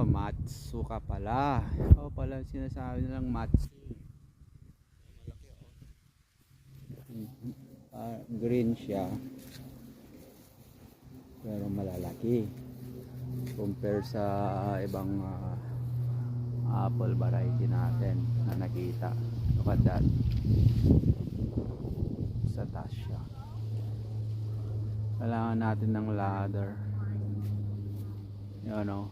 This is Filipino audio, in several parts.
Matsu ka pala. Pala sinasabi nilang Matsu. Malaki green siya. Pero malalaki. Compare sa ibang apple variety natin na nakita. Look at that. Sa taas siya. Kailangan natin ng ladder. Yan o.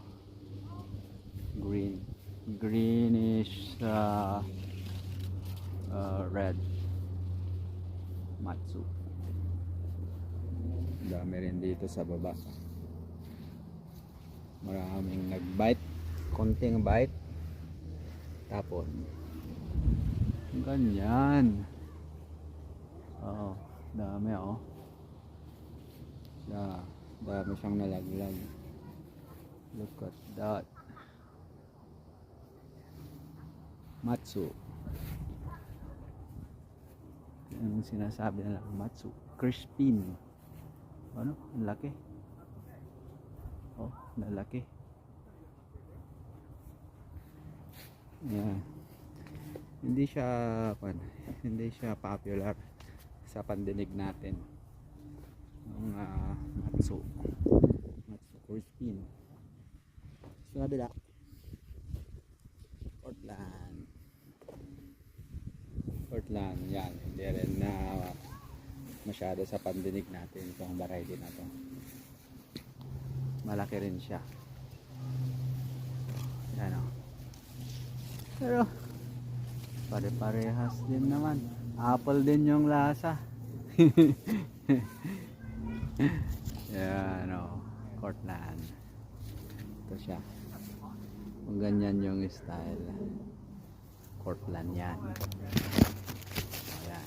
Greenish red. Matsu. Dami rin dito sa baba. Maraming nagbite. Konting bite. Tapon. Ganyan. Dami dami siyang nalaglag. Look at that. Matsu. Yung sinasabi nila Matsu. Crispin. Ang laki. Lalaki. Yeah. Hindi siya popular sa pandinig natin. Ang Matsu Crispin. Sa kabila, Portland, yan. Hindi rin na masyado sa pandinig natin itong variety na to. Malaki rin siya. Yan o. Pero pare-parehas din naman. Apple din yung lasa. Yan o. Portland. Ito siya. Kung ganyan yung style. Portland yan. Yan.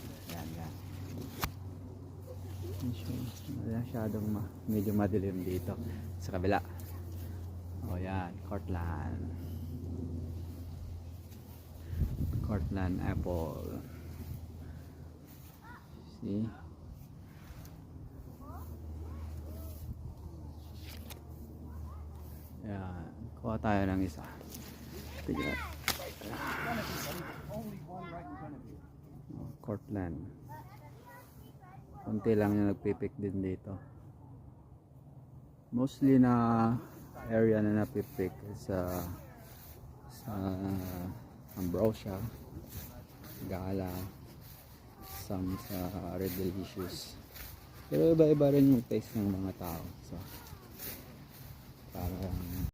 Masyadong medyo madilim dito sa kabila. Yan, Cortland apple. See? Yan, kuha tayo ng isa. Tignan. Cortland. Kunti lang yung nagpipik din dito. Mostly na area na napipik sa Ambrosia, Gala, some sa Red Delicious. Pero iba-iba rin yung taste ng mga tao. So, parang